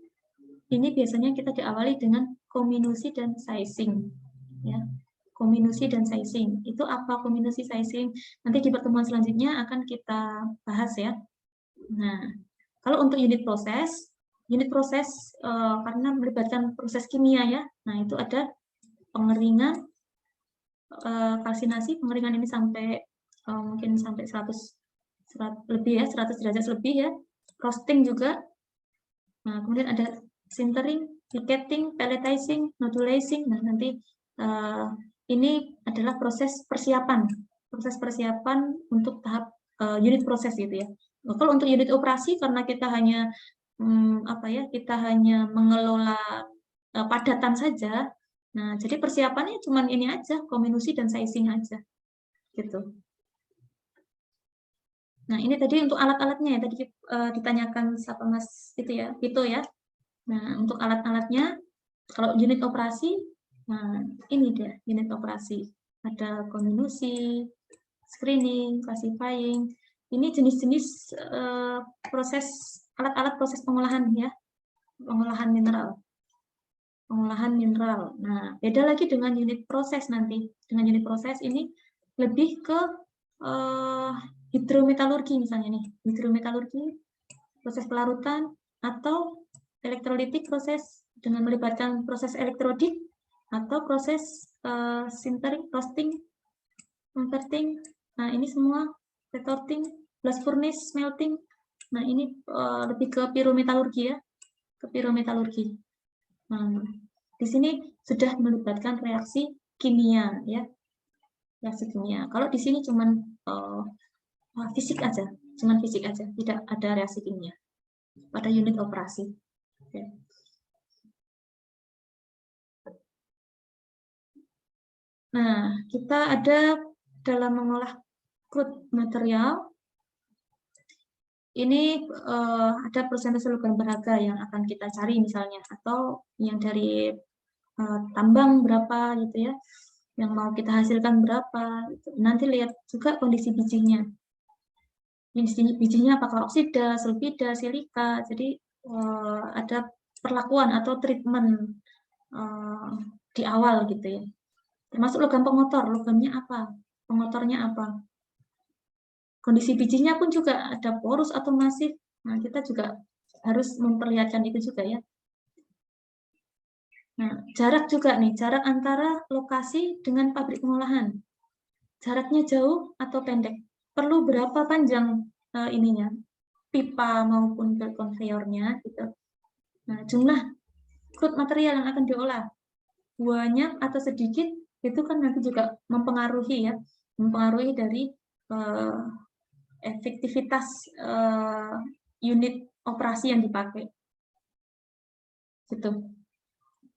ini biasanya kita diawali dengan kominusi dan sizing. Ya. Kominusi dan sizing. Itu apa kominusi sizing? Nanti di pertemuan selanjutnya akan kita bahas ya. Nah, kalau untuk unit proses karena melibatkan proses kimia ya. Nah, itu ada pengeringan, kalsinasi, pengeringan ini sampai mungkin sampai 100 lebih ya, 100 derajat lebih ya. Roasting juga. Nah, kemudian ada sintering, piquetting, pelletizing, nodulizing. Nah, nanti ini adalah proses persiapan untuk tahap unit proses gitu ya. Nah, kalau untuk unit operasi, karena kita hanya kita hanya mengelola padatan saja. Nah, jadi persiapannya cuma ini aja, comminution dan sizing aja, gitu. Nah, ini tadi untuk alat-alatnya ya, tadi ditanyakan siapa Mas itu ya, Vito ya. Nah, untuk alat-alatnya, kalau unit operasi, nah ini dia unit operasi. Ada comminution, screening, classifying. Ini jenis-jenis proses alat-alat proses pengolahan ya, pengolahan mineral. Nah, beda lagi dengan unit proses nanti. Dengan unit proses ini lebih ke hidrometalurgi misalnya nih, hidrometalurgi, proses pelarutan, atau elektrolitik proses dengan melibatkan proses elektrodik, atau proses sintering, roasting, converting. Nah, ini semua retorting, blast furnace, smelting. Nah, ini lebih ke pyrometalurgi ya, ke pyrometalurgi. Nah, di sini sudah melibatkan reaksi kimia ya, reaksi kimia. Kalau di sini cuman fisik aja, tidak ada reaksi kimia pada unit operasi. Oke. Nah, kita ada dalam mengolah crude material, ini ada persentase logam berharga yang akan kita cari misalnya, atau yang dari tambang berapa gitu ya, yang mau kita hasilkan berapa. Gitu. Nanti lihat juga kondisi bijinya. Bijinya apakah oksida, sulfida, silika. Jadi ada perlakuan atau treatment di awal gitu ya. Termasuk logam pengotor, logamnya apa, pengotornya apa. Kondisi bijinya pun juga ada porus atau masif. Nah, kita juga harus memperlihatkan itu juga ya. Nah, jarak juga nih, jarak antara lokasi dengan pabrik pengolahan. Jaraknya jauh atau pendek? Perlu berapa panjang ininya, pipa maupun konveyornya gitu. Nah, jumlah crude material yang akan diolah, banyak atau sedikit, itu kan nanti juga mempengaruhi ya, mempengaruhi dari efektivitas unit operasi yang dipakai. Gitu.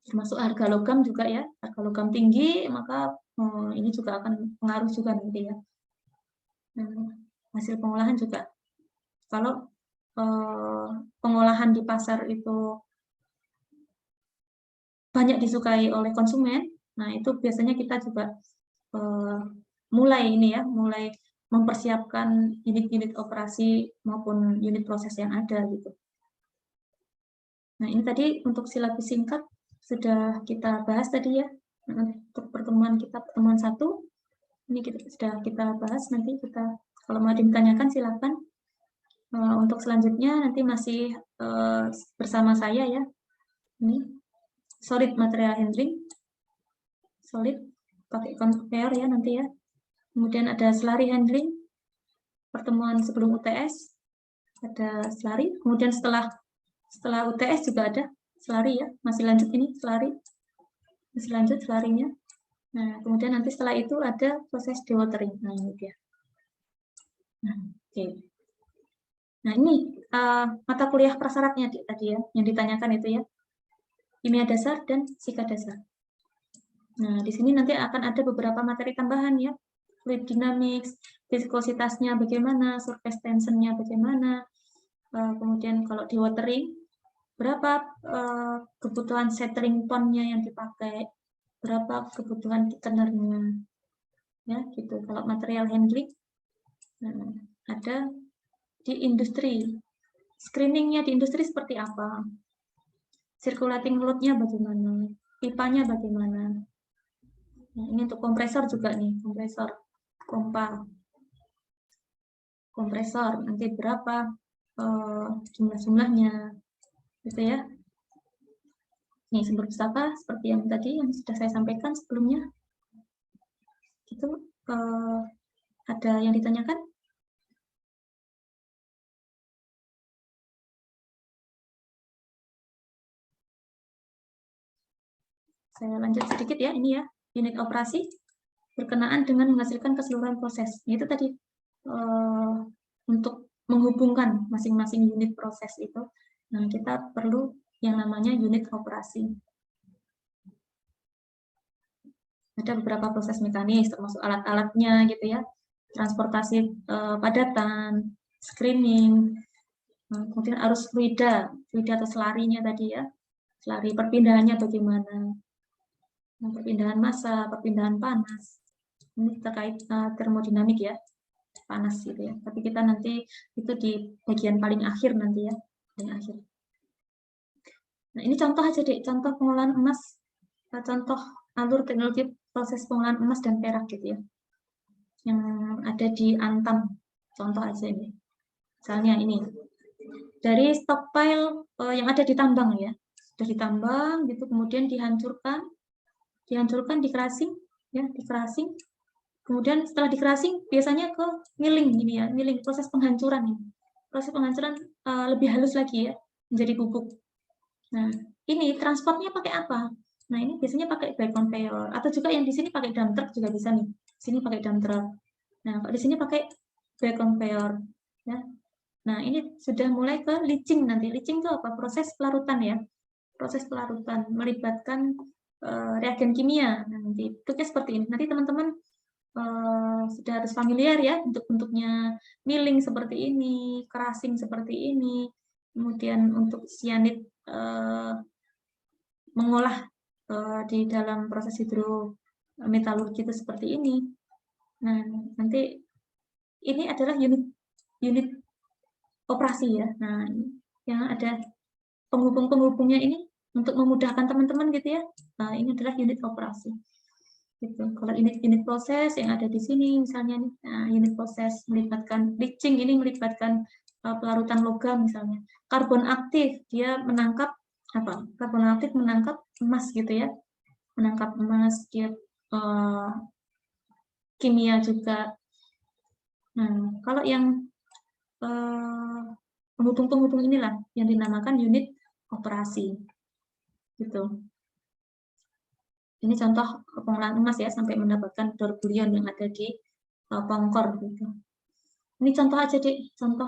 Termasuk harga logam juga ya, harga logam tinggi, maka ini juga akan pengaruh juga nanti ya. Hasil pengolahan juga. Kalau pengolahan di pasar itu banyak disukai oleh konsumen, nah itu biasanya kita juga mulai mempersiapkan unit-unit operasi maupun unit proses yang ada gitu. Nah, ini tadi untuk silabus singkat sudah kita bahas tadi ya. Untuk pertemuan 1 ini sudah kita bahas. Nanti kita kalau mau ditanyakan silakan. Untuk selanjutnya nanti masih bersama saya ya. Ini solid material handling, solid pakai conveyor ya nanti ya. Kemudian ada slurry handling, pertemuan sebelum UTS ada slurry. Kemudian setelah UTS juga ada slurry ya, masih lanjut ini slurry, masih lanjut slurry-nya. Nah, kemudian nanti setelah itu ada proses dewatering. Nah, ini dia. Nah, oke. Nah, ini mata kuliah prasyaratnya tadi ya, yang ditanyakan itu ya. Kimia dasar dan fisika dasar. Nah, di sini nanti akan ada beberapa materi tambahan ya. Fluid dynamics, viskositasnya bagaimana, surface tension-nya bagaimana. Kemudian kalau dewatering, berapa kebutuhan settling point-nya yang dipakai, berapa kebutuhan thickener-nya. Ya, gitu. Kalau material handling, ada di industri. Screening-nya di industri seperti apa? Circulating load-nya bagaimana? Pipanya bagaimana? Nah, ini untuk kompresor juga nih, kompresor nanti berapa jumlahnya, gitu ya. Nih sumber pustaka seperti yang tadi yang sudah saya sampaikan sebelumnya. Itu ada yang ditanyakan? Saya lanjut sedikit ya, ini ya, unit operasi berkenaan dengan menghasilkan keseluruhan proses. Itu tadi untuk menghubungkan masing-masing unit proses itu, nah kita perlu yang namanya unit operasi. Ada beberapa proses mekanis, termasuk alat-alatnya gitu ya, transportasi padatan, screening, kemudian arus fluida atau selarinya tadi ya, selari perpindahannya bagaimana, perpindahan massa, perpindahan panas, ini terkait termodinamik ya, panas gitu ya. Tapi kita nanti itu di bagian paling akhir nanti ya, paling akhir. Nah ini contoh aja deh, contoh pengolahan emas, contoh alur teknologi proses pengolahan emas dan perak gitu ya, yang ada di Antam, contoh aja ini. Misalnya ini dari stockpile yang ada di tambang ya, sudah ditambang gitu, kemudian dihancurkan, di crashing ya, di crashing. Kemudian setelah di crashing biasanya ke milling ini ya, milling, proses penghancuran ini. Proses penghancuran lebih halus lagi ya, menjadi bubuk. Nah, ini transportnya pakai apa? Nah, ini biasanya pakai by conveyor atau juga yang di sini pakai dump truck juga bisa nih. Sini pakai dump truck. Nah, kalau di sini pakai by conveyor ya. Nah, ini sudah mulai ke leaching nanti. Leaching itu apa? Proses pelarutan ya. Proses pelarutan melibatkan reagen kimia. Nah, nanti bentuknya seperti ini. Nanti teman-teman sudah harus familiar ya untuk bentuknya, milling seperti ini, crushing seperti ini. Kemudian untuk cyanide mengolah di dalam proses hidrometalurgi itu seperti ini. Nah, nanti ini adalah unit operasi ya. Nah, yang ada penghubung-penghubungnya ini untuk memudahkan teman-teman gitu ya. Nah, ini adalah unit operasi. Gitu. Kalau unit proses yang ada di sini misalnya nih, nah, unit proses melibatkan leaching, ini melibatkan pelarutan logam misalnya. Karbon aktif dia menangkap apa? Karbon aktif menangkap emas gitu ya. Menangkap emas, dia kimia juga. Nah, kalau yang penghubung-penghubung inilah yang dinamakan unit operasi. Gitu. Ini contoh pengolahan emas ya, sampai mendapatkan dorbulion yang ada di Pongkor gitu. Ini contoh aja deh, contoh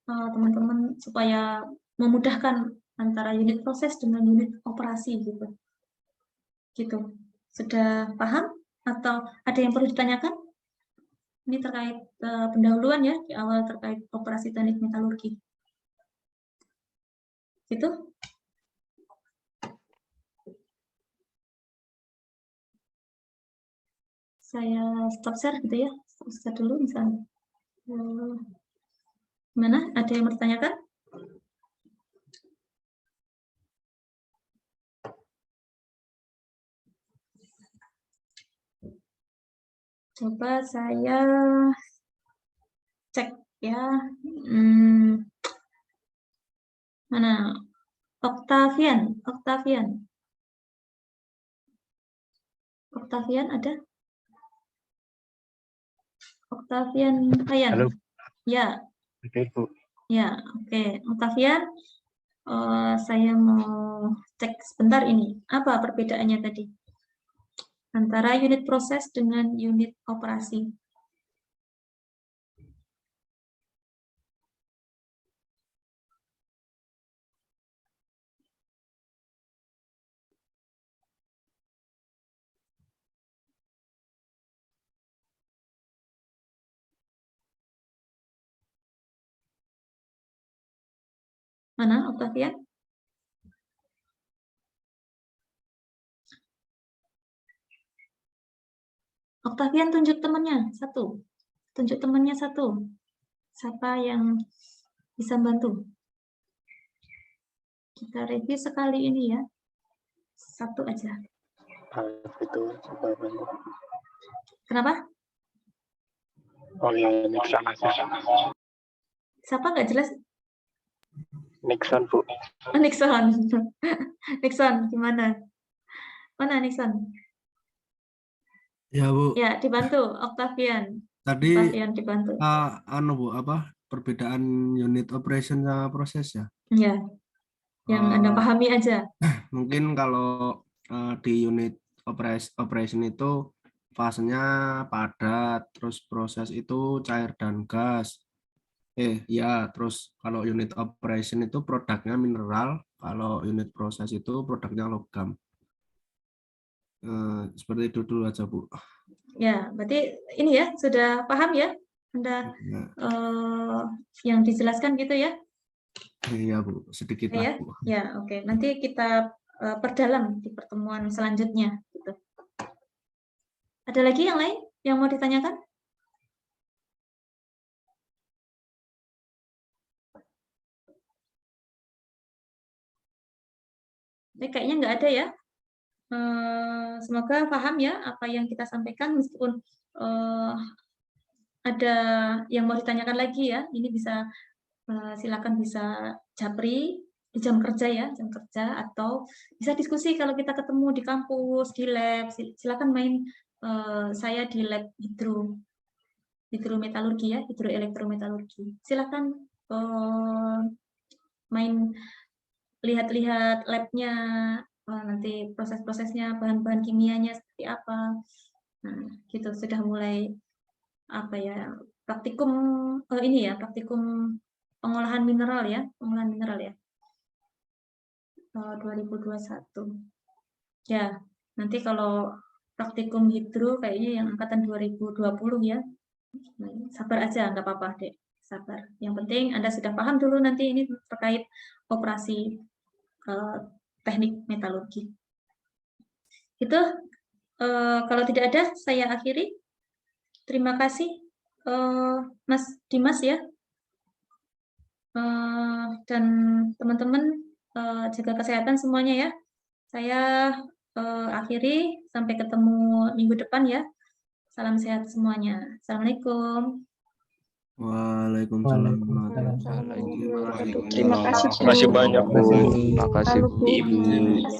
teman-teman supaya memudahkan antara unit proses dengan unit operasi gitu. Gitu. Sudah paham atau ada yang perlu ditanyakan? Ini terkait pendahuluan ya di awal terkait operasi teknik metalurgi. Gitu. Saya stop share gitu ya, stop share dulu misalnya. Mana? Ada yang bertanyakan? Coba saya cek ya. Mana? Octavian ada? Octavian Hayan. Halo. Ya. Oke, Bu. Ya, oke. Octavian, saya mau cek sebentar ini. Apa perbedaannya tadi? Antara unit proses dengan unit operasi. Mana, Octavian? Octavian tunjuk temannya satu. Tunjuk temannya satu. Siapa yang bisa bantu? Kita review sekali ini ya. Satu aja. Itu coba bantu. Kenapa? Oh ya, Nixon aja. Siapa nggak jelas? Nixon, Bu. Oh, Nixon. Nixon, gimana? Mana Nixon? Ya, Bu. Ya, dibantu Octavian. Tadi Octavian dibantu. Bu, perbedaan unit operation sama proses ya? Ya. Yang Anda pahami aja. Mungkin kalau di unit operation itu fasenya padat, terus proses itu cair dan gas. Ya, terus kalau unit operation itu produknya mineral, kalau unit proses itu produknya logam. Seperti itu dulu aja, Bu. Ya, berarti ini ya sudah paham ya Anda Ya. yang dijelaskan gitu ya? Iya, Bu, sedikit Ya, lah, Bu. ya, oke. Nanti kita perdalam di pertemuan selanjutnya. Gitu. Ada lagi yang lain yang mau ditanyakan? Kayaknya nggak ada ya. Semoga paham ya apa yang kita sampaikan, meskipun ada yang mau ditanyakan lagi ya. Ini bisa silakan bisa japri di jam kerja ya, jam kerja, atau bisa diskusi kalau kita ketemu di kampus, di lab. Silakan main saya di lab hidrometalurgi ya, hidroelektrometalurgi. Silakan main lihat-lihat labnya, nanti proses-prosesnya, bahan-bahan kimianya seperti apa. Nah, gitu sudah mulai apa ya, praktikum ini ya, praktikum pengolahan mineral ya, 2021. Ya, nanti kalau praktikum hidro kayaknya yang angkatan 2020 ya. Sabar aja, nggak apa-apa, Dek. Sabar. Yang penting Anda sudah paham dulu nanti ini terkait operasi teknik metalurgi. Itu kalau tidak ada saya akhiri. Terima kasih Mas Dimas ya, dan teman-teman, jaga kesehatan semuanya ya. Saya akhiri, sampai ketemu minggu depan ya. Salam sehat semuanya. Assalamualaikum. Waalaikumsalam. Terima kasih banyak, Bu. Terima kasih, Bu. Ibu. Ya.